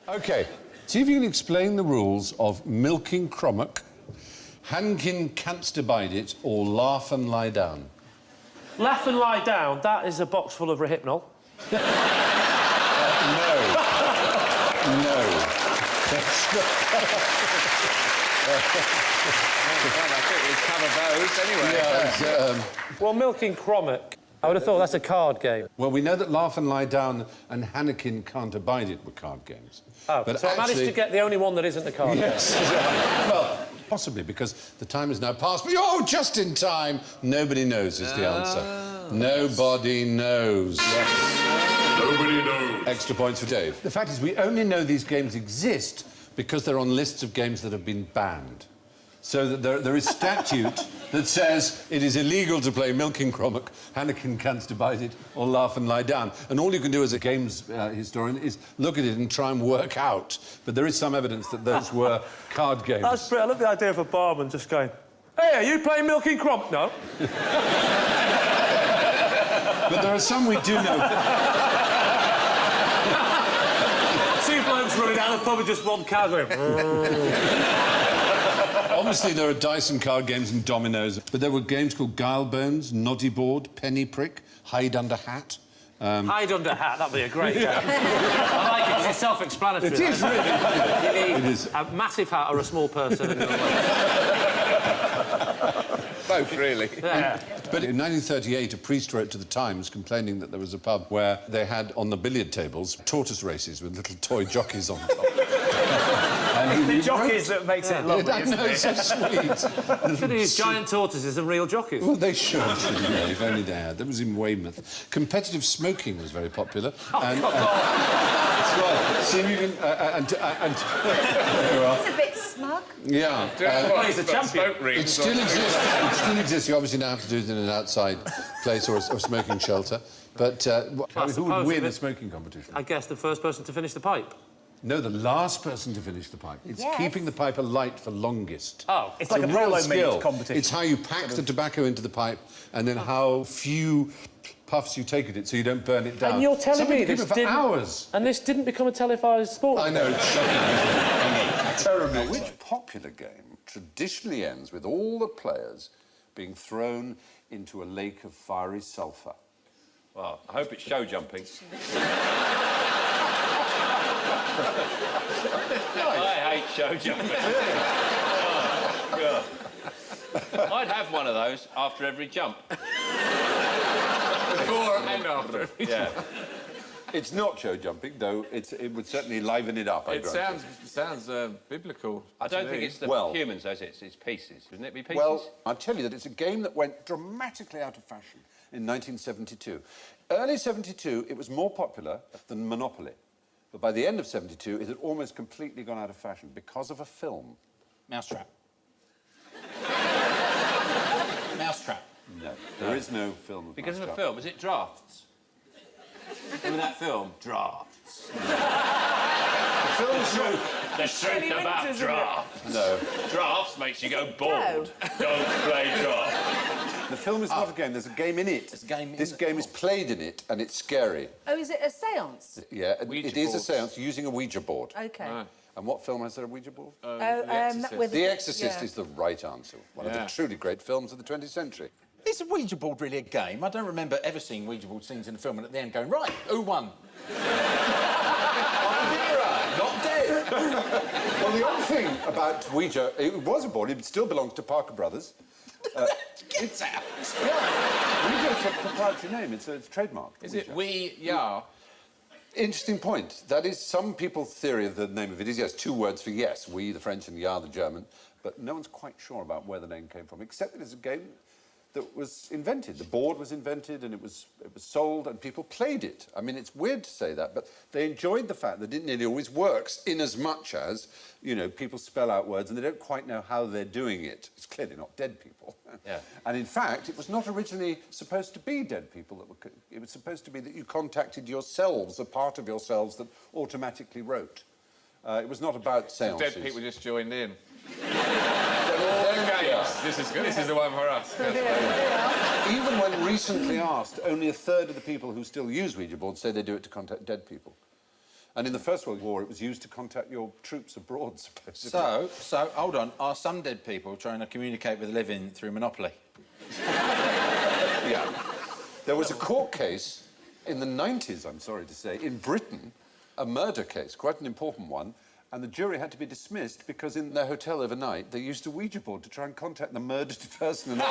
OK, see if you can explain the rules of milking crummock, Hankin can't abide it, or laugh and lie down. Laugh and lie down, that is a box full of Rohypnol. No. No. That's not... I think we've covered those anyway. Yeah, Well, milking crummock, I would have thought that's a card game. well, we know that Laugh and Lie Down and Hannikin Can't Abide It were card games. Oh, but so I managed to get the only one that isn't a card game. Yes. Well, possibly, because the time has now passed. But, oh, just in time. Nobody knows is the answer. Nobody knows. Yes. Nobody knows. Extra points for Dave. The fact is, we only know these games exist because they're on lists of games that have been banned. So that there is statute that says it is illegal to play Milking Crummock, Hannikin Can't Abide It, or Laugh and Lie Down. And all you can do as a games historian is look at it and try and work out. But there is some evidence that those were card games. That's brilliant. I love the idea of a barman just going, "Hey, are you playing Milking Crummock?" No. But there are some we do know. Two blokes running down the pub with just one card going... Obviously, there are dice and card games and dominoes, but there were games called Guile Bones, Noddy Board, Penny Prick, Hide Under Hat. Hide under hat, that'd be a great game. I like it, 'cause it's self-explanatory. It is, really. You need It is. a massive hat or a small person. Both, really. Yeah. But in 1938, a priest wrote to the Times complaining that there was a pub where they had, on the billiard tables, tortoise races with little toy jockeys on top. It's the jockeys that makes it lovely, I know, it's so sweet. Should use giant tortoises and real jockeys. Well, they should, shouldn't they, if only they had. That was in Weymouth. Competitive smoking was very popular. Well, see if you can... It's a bit smug. Yeah. Well, he's a champion. It still exists. It still exists. You obviously now have to do it in an outside place or a smoking shelter. But who would win a smoking competition? I guess the first person to finish the pipe. No, the last person to finish the pipe. It's keeping the pipe alight for longest. Oh. It's like a real polo skill. meat competition. It's how you pack the tobacco into the pipe and then how few puffs you take at it so you don't burn it down. And you're telling me this this for didn't... hours. And this didn't become a televised sport? I know, it's shocking. Terribly. Which popular game traditionally ends with all the players being thrown into a lake of fiery sulphur? Well, I hope it's show jumping. I hate show jumping. Oh, God. I'd have one of those after every jump. Before and after. Yeah. It's not show jumping, though. It would certainly liven it up. It sounds biblical. I don't think it's the humans, though, it's pieces. Wouldn't it be pieces? Well, I'll tell you that it's a game that went dramatically out of fashion in 1972. Early 72, it was more popular than Monopoly. But by the end of 72, it had almost completely gone out of fashion because of a film. Mousetrap. Mousetrap. No, there is no film of because of a Mousetrap. film. Is it Drafts? Remember that film? Drafts. The film's true. The truth about drafts. No. Drafts makes you go bored. Don't play drafts. The film is not a game. There's a game in it. This game is played in it, and it's scary. Oh, is it a séance? Yeah, Ouija it is a boards. séance using a Ouija board. OK. Right. And what film has there a Ouija board? The Exorcist is the right answer. One of the truly great films of the 20th century. Is a Ouija board really a game? I don't remember ever seeing Ouija board scenes in a film and at the end going, right, who won? Not dead. Well, the odd thing about Ouija, it was a board, it still belongs to Parker Brothers. It's out. Yeah. Ouija is a proprietary name, it's a trademark. Is Ouija. it we-ya? Interesting point. That is some people's theory of the name of it is, yes, two words for yes, we, the French, and ya, the German, but no one's quite sure about where the name came from, except that it's a game that was invented. The board was invented and it was sold and people played it. I mean, it's weird to say that, but they enjoyed the fact that it nearly always works in as much as, you know, people spell out words and they don't quite know how they're doing it. It's clearly not dead people. Yeah. And in fact, it was not originally supposed to be dead people that were... It was supposed to be that you contacted yourselves, a part of yourselves that automatically wrote. It was not about seances. Dead people just joined in. Yeah. This is good. This is the one for us. Even when recently asked, only a third of the people who still use Ouija boards say they do it to contact dead people. And in the First World War, it was used to contact your troops abroad, supposedly. So, hold on. Are some dead people trying to communicate with the living through Monopoly? Yeah. There was a court case in the 90s, I'm sorry to say, in Britain, a murder case, quite an important one, and the jury had to be dismissed because in their hotel overnight, they used a Ouija board to try and contact the murdered person. And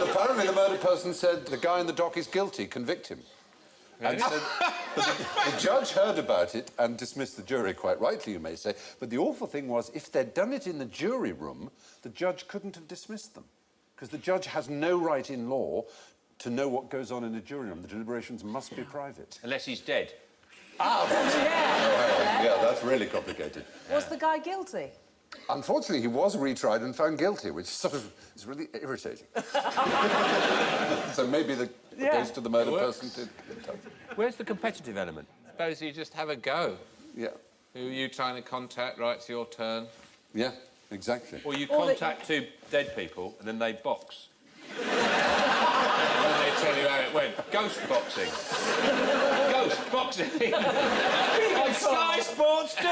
apparently the murdered person said, the guy in the dock is guilty, convict him. And said, but the judge heard about it and dismissed the jury, quite rightly, you may say. But the awful thing was, if they'd done it in the jury room, the judge couldn't have dismissed them. Because the judge has no right in law to know what goes on in a jury room. The deliberations must be private. Unless he's dead. Yeah, that's really complicated. Was the guy guilty? Unfortunately, he was retried and found guilty, which sort of is really irritating. So maybe the ghost of the murdered person did get in touch. Where's the competitive element? Suppose you just have a go. Yeah. Who are you trying to contact? Right, it's your turn. Yeah, exactly. Or you contact two dead people and then they box. And then they tell you how it went. Ghost boxing. Ghost boxing. On Sky Sports 2.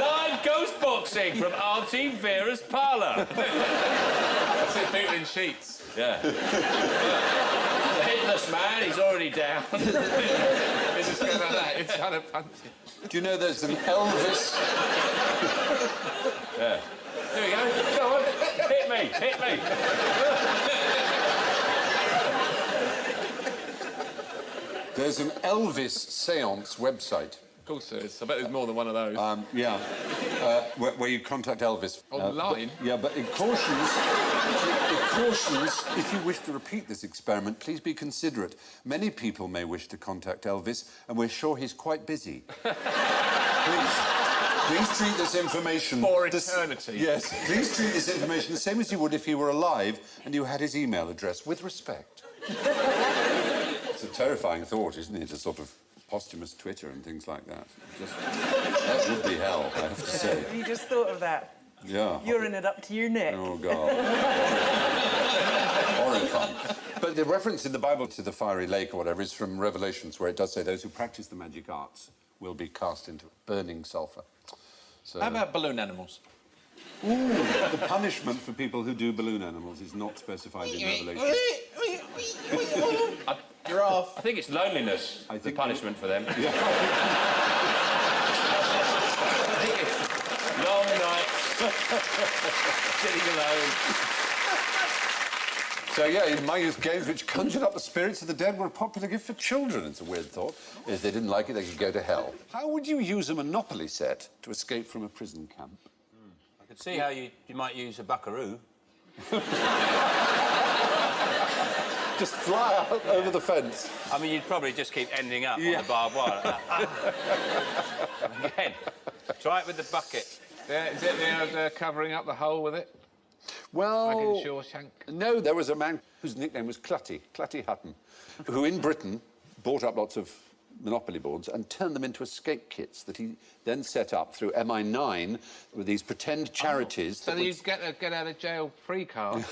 Live ghost boxing from Auntie Vera's parlour. I see people in sheets. Yeah. The headless man, he's already down. It's just going like that. It's trying to punch you. Do you know there's an Elvis... Yeah. Here we go. Go on. Hit me. Hit me. There's an Elvis seance website. Of course there is. I bet there's more than one of those. Yeah. Where you contact Elvis. Online? But it cautions, if you wish to repeat this experiment, please be considerate. Many people may wish to contact Elvis, and we're sure he's quite busy. Please treat this information... For eternity. Yes, please treat this information the same as you would if he were alive and you had his email address, with respect. It's a terrifying thought, isn't it? A sort of posthumous Twitter and things like that. That would be hell, I have to say. You just thought of that. Yeah. You're in it up to your neck. Oh, God. Horrifying. But the reference in the Bible to the fiery lake or whatever is from Revelations, where it does say those who practice the magic arts will be cast into burning sulphur. So... How about balloon animals? Ooh, the punishment for people who do balloon animals is not specified in Revelation. You're off. I think it's loneliness, the punishment for them. Yeah. I think it's long nights, sitting alone. So, yeah, in my youth, games which conjured up the spirits of the dead were a popular gift for children. It's a weird thought. If they didn't like it, they could go to hell. How would you use a Monopoly set to escape from a prison camp? I could see how you might use a buckaroo. Just fly out over the fence. I mean, you'd probably just keep ending up on the barbed wire. Again, try it with the bucket. Yeah, is it the covering up the hole with it? Well... Like in Shawshank? No, there was a man whose nickname was Clutty Hutton, who in Britain bought up lots of Monopoly boards and turned them into escape kits that he then set up through MI9 with these pretend charities. So that you'd get a get out of jail free card.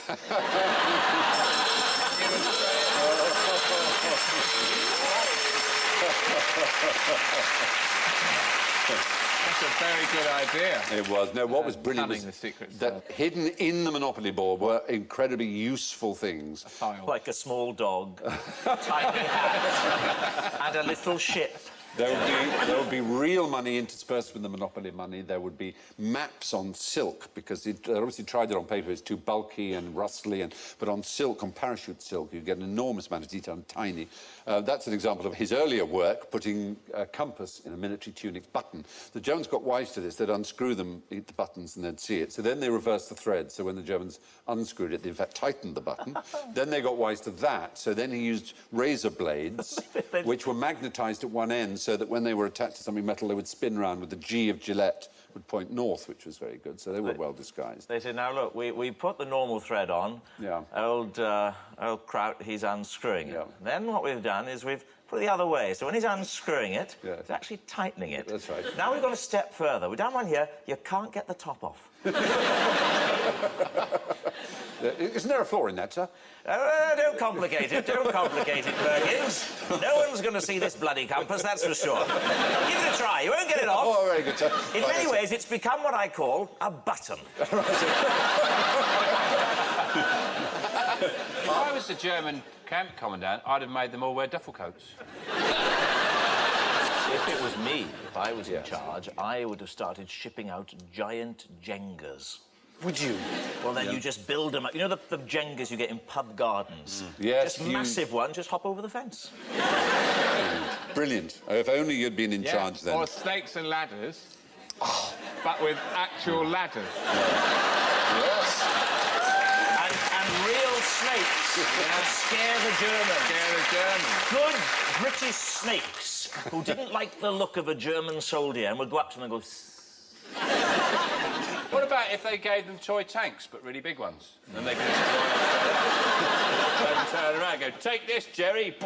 That's a very good idea. It was. No, what was brilliant was the secret that hidden in the Monopoly board were incredibly useful things. A file. Like a small dog, tiny hat, and a little ship. There would be real money interspersed with the Monopoly money. There would be maps on silk, because they obviously tried it on paper. It's too bulky and rustly, but on silk, on parachute silk, you get an enormous amount of detail and tiny. That's an example of his earlier work, putting a compass in a military tunic button. The Germans got wise to this. They'd unscrew them, eat the buttons, and they'd see it. So then they reversed the thread. So when the Germans unscrewed it, they in fact tightened the button. Then they got wise to that. So then he used razor blades, which were magnetised at one end, so that when they were attached to something metal, they would spin round with the G of Gillette would point north, which was very good. So they were well disguised. They said, now look, we put the normal thread on. Yeah. Old Kraut, he's unscrewing it. Yeah. Then what we've done is we've put it the other way. So when he's unscrewing it, Yeah. he's actually tightening it. That's right. Now we've got a step further. We're down one here. You can't get the top off. Isn't there a flaw in that, sir? Don't complicate it. Don't complicate it, Perkins. No one's going to see this bloody compass, that's for sure. Give it a try. You won't get it off. Oh, very good, sir. In many ways, it's become what I call a button. If I was the German camp commandant, I'd have made them all wear duffel coats. If it was me, if I was in charge, I would have started shipping out giant Jengas. Would you? Well, then you just build them up. You know the Jengas you get in pub gardens? Yes, Just massive one, just hop over the fence. Brilliant. If only you'd been in charge then. Or snakes and ladders, but with actual ladders. Yes. And real snakes that scare the Germans. Scare the Germans. Good British snakes who didn't like the look of a German soldier and would go up to them and go... What about if they gave them toy tanks, but really big ones? And they could turn around and go, take this, Jerry.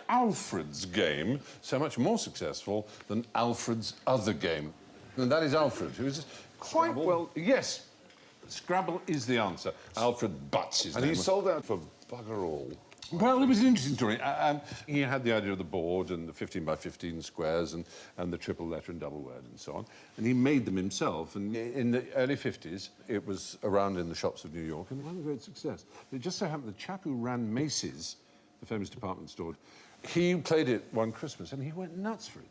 Alfred's game so much more successful than Alfred's other game. And that is Alfred, who is quite well... Yes, Scrabble is the answer. Alfred Butts is And he sold out for bugger all. Well, it was an interesting story. He had the idea of the board and the 15 by 15 squares and the triple letter and double word and so on. And he made them himself. And in the early 50s, it was around in the shops of New York and it was a great success. It just so happened the chap who ran Macy's, the famous department store, he played it one Christmas and he went nuts for it.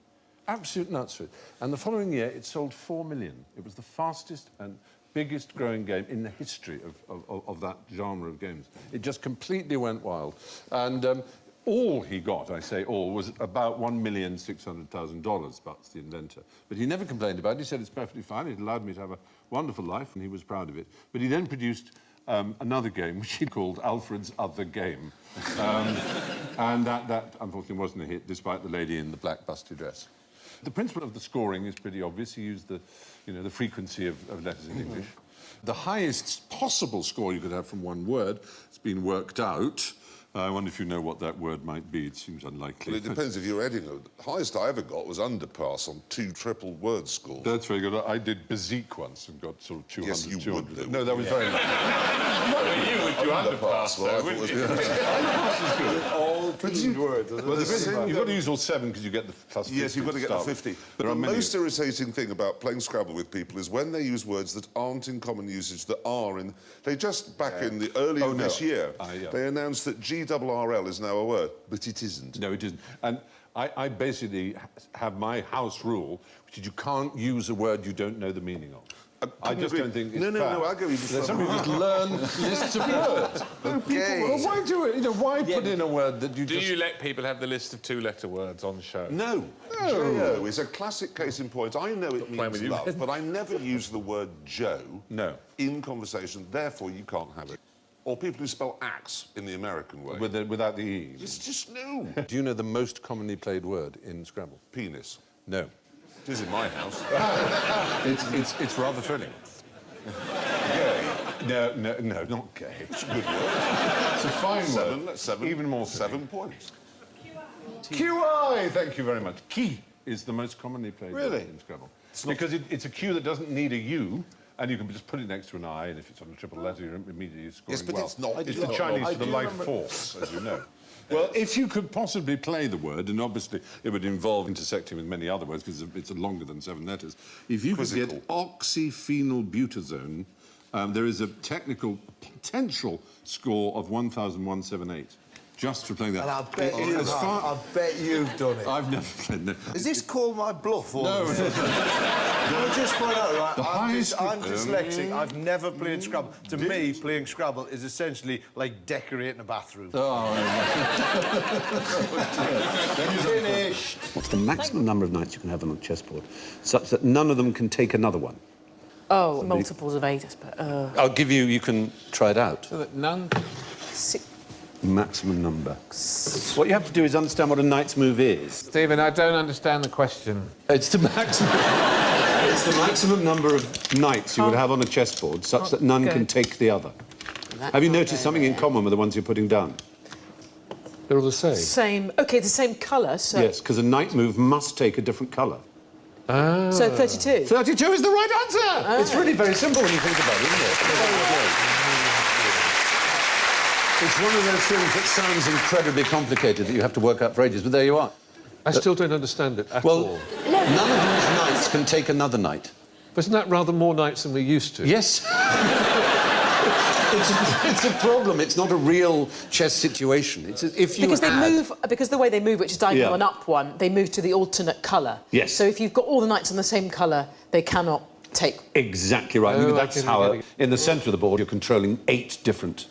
Absolute nuts for it. And the following year, it sold 4 million. It was the fastest and biggest growing game in the history of that genre of games. It just completely went wild. And all he got, I say all, was about $1,600,000, Butts, the inventor. But he never complained about it. He said it's perfectly fine. It allowed me to have a wonderful life, and he was proud of it. But he then produced another game, which he called Alfred's Other Game. And that, unfortunately, wasn't a hit, despite the lady in the black busty dress. The principle of the scoring is pretty obvious. He used the frequency of letters in English. The highest possible score you could have from one word has been worked out. I wonder if you know what that word might be. It seems unlikely. Well, it depends if you're adding it. The highest I ever got was underpass on 2 triple word scores. That's very good. I did Bezique once and got sort of 200. Yes, you 200. would do. No, that was very lucky. You would do underpass, though, wouldn't you? All 2 words. Well, you've got to use all 7 because you get the plus 50. Yes, you've got to get the 50. But the most irritating thing about playing Scrabble with people is when they use words that aren't in common usage, that are in... They just, back in the early of this year, they announced that GRRL is now a word, but it isn't. No, it isn't. And I basically have my house rule, which is you can't use a word you don't know the meaning of. I just don't think it's fair. No, I'll go even further. Some people just learn lists of words. Okay. Well, why do it? Why put in a word that you Do you let people have the list of 2-letter words on the show? No. Joe is a classic case in point. I know it means love, but I never use the word Joe in conversation, therefore you can't have it. Or people who spell axe in the American way. Without the E. It's just no. Do you know the most commonly played word in Scrabble? Penis. No. It is in my house. It's rather thrilling. Gay. No, not gay. It's a good word. It's a fine word. That's 7. Even more 7 points. QI, thank you very much. Key is the most commonly played word in Scrabble. Because it's a Q that doesn't need a U, and you can just put it next to an I, and if it's on a triple letter, you're immediately scoring Yes, but well. it's not. It's the Chinese for the life force, as you know. Well, if you could possibly play the word, and obviously it would involve intersecting with many other words, because it's longer than 7 letters, if you could get oxyphenylbutazone, there is a technical potential score of 1,178. Just for playing that. And I bet you've done it. I've never played that. Is this called my bluff? Or No. Can I just point out, right? I'm highest- dyslexic. I've never played Scrabble. To me, playing Scrabble is essentially like decorating a bathroom. Finished. What's the maximum number of knights you can have on a chessboard, such that none of them can take another one? Oh, multiples of 8, but... I'll give you... You can try it out. So that none... Maximum number. What you have to do is understand what a knight's move is. Stephen, I don't understand the question. It's the maximum... it's the maximum number of knights you would have on a chessboard, such that none can take the other. Have you noticed something in common with the ones you're putting down? They're all the same? Same... OK, the same colour, so... Yes, because a knight move must take a different colour. Ah. So 32? 32 is the right answer! Ah. It's really very simple when you think about it, isn't it? It's one of those things that sounds incredibly complicated that you have to work out for ages, but there you are. I still don't understand it at all. Well, none of these knights can take another knight. But isn't that rather more knights than we're used to? Yes. It's a problem. It's not a real chess situation. It's if you because they move, because the way they move, which is diagonal and up one, they move to the alternate colour. Yes. So if you've got all the knights on the same colour, they cannot take... Exactly right. Oh, That's how, in the centre of the board, you're controlling 8 different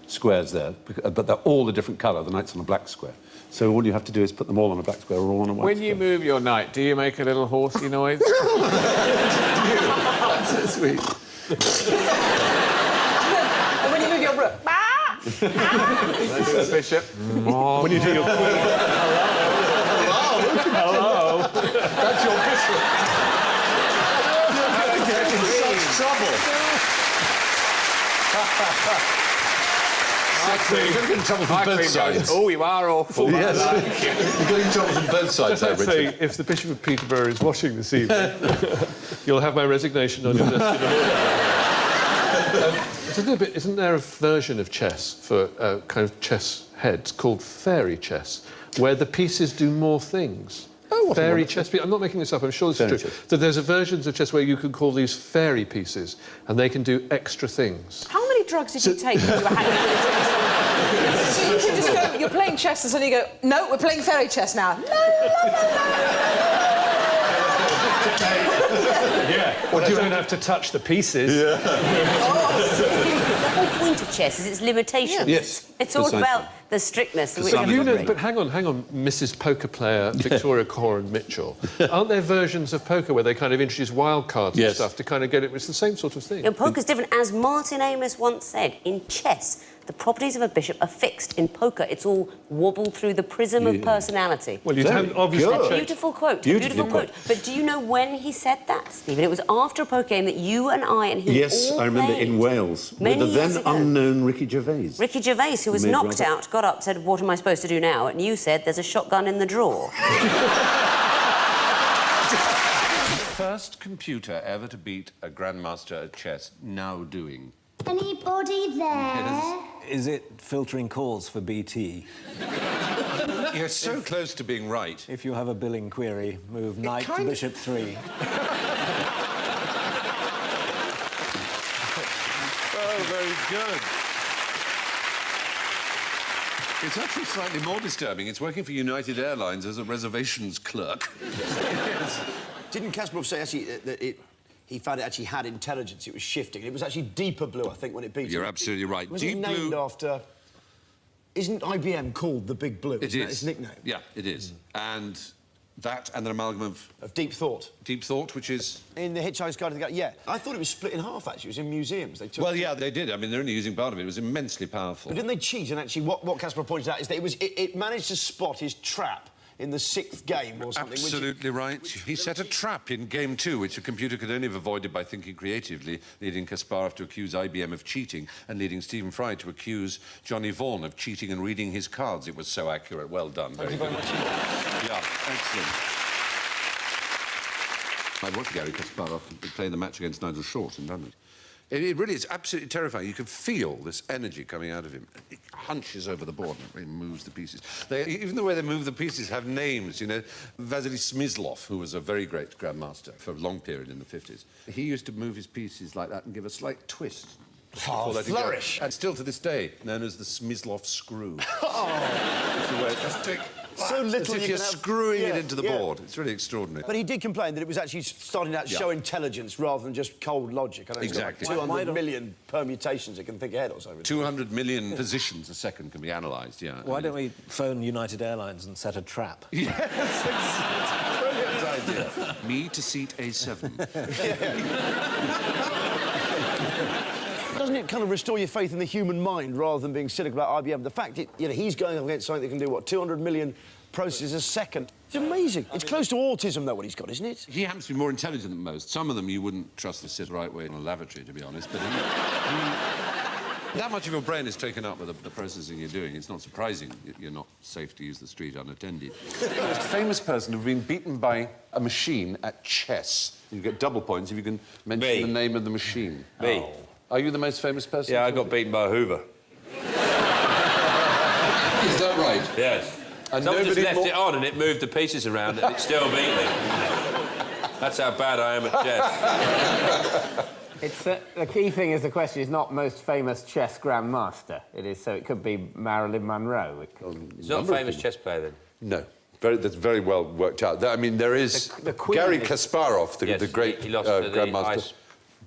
squares there, but they're all a different colour. The knight's on a black square. So all you have to do is put them all on a black square or all on a white When square. you move your knight, do you make a little horsey noise? That's so sweet. And when you move your rook... The bishop. When you do your... Hello. That's your bishop. You're going to get in such trouble. You're going to get in trouble from both sides. Oh, you are awful. Yes. You're getting in trouble from both sides, I'd Richard. say, if the Bishop of Peterborough is watching this evening, you'll have my resignation on your desk. Isn't there a version of chess for kind of chess heads called fairy chess, where the pieces do more things? Oh, fairy chess pieces. I'm not making this up, I'm sure this is true. So there's a version of chess where you can call these fairy pieces, and they can do extra things. How many drugs did you take when you were hanging with the chess? So you should just go, you're playing chess, and suddenly you go, no, we're playing fairy chess now. Yeah. Or you don't have to touch the pieces. The whole point of chess is its limitations. Yes. It's all about the strictness. Which You know, but hang on, Mrs. Poker player Victoria Coren Mitchell. Aren't there versions of poker where they kind of introduce wild cards and stuff to kind of get it? It's the same sort of thing. You know, poker's different. As Martin Amis once said, in chess, the properties of a bishop are fixed. In poker, it's all wobbled through the prism of personality. Well, you haven't obviously checked. Beautiful quote. Beautiful quote. But do you know when he said that, Stephen? It was after a poker game that you and I and he all I remember played. in Wales, Many with the years then ago. unknown Ricky Gervais. Ricky Gervais, who was knocked out, got up, said, what am I supposed to do now? And you said, there's a shotgun in the drawer. First computer ever to beat a grandmaster at chess, now doing. Anybody there? Is it filtering calls for BT? You're so close to being right. If you have a billing query, move knight to bishop 3. Oh, very good. It's actually slightly more disturbing. It's working for United Airlines as a reservations clerk. Yes. Didn't Kasparov say actually that he found it actually had intelligence? It was shifting. It was actually deeper blue, I think, when it beat You're him. absolutely right. Was Deep it named blue... after... Isn't IBM called the Big Blue? It Isn't is. that its nickname? Yeah, it is. And that and an amalgam of Deep Thought. Deep Thought, which is... In The Hitchhiker's Guide to the Galaxy, yeah. I thought it was split in half, actually. It was in museums. They took Well, yeah, they did. I mean, they're only using part of it. It was immensely powerful. But didn't they cheat? And actually, what Kasparov pointed out is that it managed to spot his trap in the 6th game or something. Absolutely right. He set a trap in Game 2, which a computer could only have avoided by thinking creatively, leading Kasparov to accuse IBM of cheating and leading Stephen Fry to accuse Johnny Vaughan of cheating and reading his cards. It was so accurate. Well done. Thank you very much. Yeah, excellent. I watched Gary Kasparov playing the match against Nigel Short in London. It really is absolutely terrifying. You can feel this energy coming out of him. It hunches over the board and he moves the pieces. Even the way they move the pieces have names, you know. Vasily Smyslov, who was a very great grandmaster for a long period in the 50s, he used to move his pieces like that and give a slight twist. Oh, flourish. And still to this day, known as the Smyslov screw. Oh. It's the way it just take... So little as if you're screwing it into the board. It's really extraordinary. But he did complain that it was actually starting to show intelligence rather than just cold logic. I know Exactly. It's got like 200 million permutations it can think ahead or something. 200 million positions a second can be analysed, yeah. Why don't we phone United Airlines and set a trap? Yes, it's a brilliant idea. Me to seat A7. Doesn't it kind of restore your faith in the human mind rather than being cynical about IBM? The fact he's going up against something that can do, what, 200 million processes a second. It's amazing. It's close to autism, though, what he's got, isn't it? He happens to be more intelligent than most. Some of them you wouldn't trust to sit right way in a lavatory, to be honest, but That much of your brain is taken up with the processing you're doing. It's not surprising you're not safe to use the street unattended. The most famous person to have been beaten by a machine at chess. You get double points if you can mention the name of the machine. Me. Oh. Are you the most famous person? Yeah, I got beaten by a Hoover. Is that right? Yes. And someone just left more... it on and it moved the pieces around and it still beat me. That's how bad I am at chess. It's the key thing is the question is not most famous chess grandmaster. It is so it could be Marilyn Monroe. He's not a famous chess player then. No. That's very well worked out. I mean, there is the Queen Garry is... Kasparov, the great he lost to the grandmaster.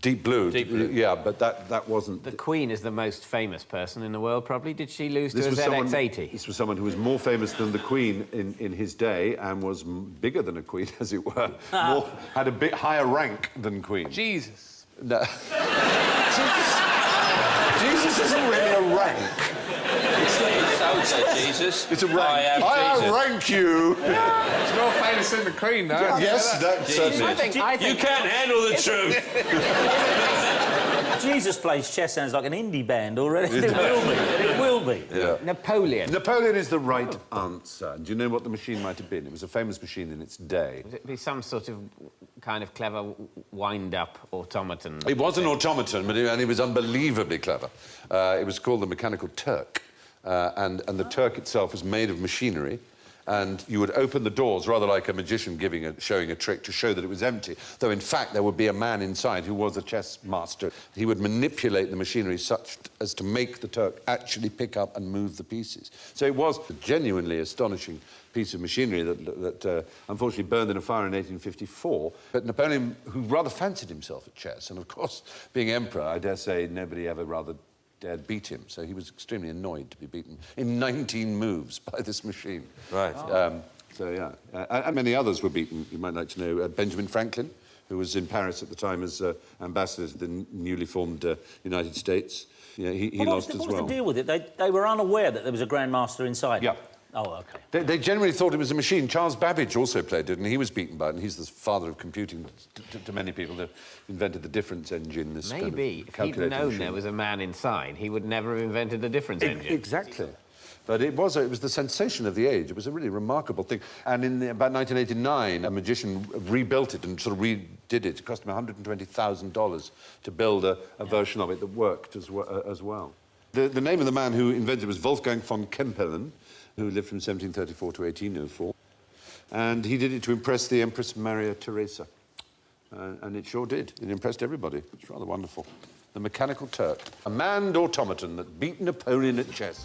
Deep Blue. Deep Blue. Yeah, but that wasn't... The Queen is the most famous person in the world, probably. Did she lose to a ZX-80? This was someone who was more famous than the Queen in his day and was bigger than a Queen, as it were. Had a bit higher rank than Queen. Jesus. No. Jesus isn't really a rank. I would say Jesus. It's a rank. I rank you. It's more famous than the Queen, though. Yes, that's... I think you can't handle the truth. Jesus Plays Chess sounds like an indie band already. It will be. It will be. Yeah. Napoleon. Napoleon is the right answer. Do you know what the machine might have been? It was a famous machine in its day. Would it be some sort of kind of clever wind-up automaton? It was an automaton, but it was unbelievably clever. It was called the Mechanical Turk. And the Turk itself was made of machinery, and you would open the doors rather like a magician showing a trick to show that it was empty, though in fact there would be a man inside who was a chess master. He would manipulate the machinery such as to make the Turk actually pick up and move the pieces. So it was a genuinely astonishing piece of machinery that unfortunately burned in a fire in 1854. But Napoleon, who rather fancied himself at chess, and of course, being emperor, I dare say nobody ever rather dared beat him, so he was extremely annoyed to be beaten in 19 moves by this machine. Right. So, yeah. And many others were beaten. You might like to know Benjamin Franklin, who was in Paris at the time as ambassador to the newly formed United States. Yeah, he lost as well. What was the deal with it? They were unaware that there was a grandmaster inside. Yeah. Oh, OK. They generally thought it was a machine. Charles Babbage also played it, and he was beaten by it, and he's the father of computing to many people that invented the difference engine. This Maybe if he'd known there was a man inside, he would never have invented the difference engine. Exactly. But it was the sensation of the age. It was a really remarkable thing. And in about 1989, a magician rebuilt it and sort of redid it. It cost him $120,000 to build a version of it that worked as well. The name of the man who invented it was Wolfgang von Kempelen, who lived from 1734 to 1804. And he did it to impress the Empress Maria Theresa. And it sure did. It impressed everybody. It's rather wonderful. The Mechanical Turk. A manned automaton that beat Napoleon at chess.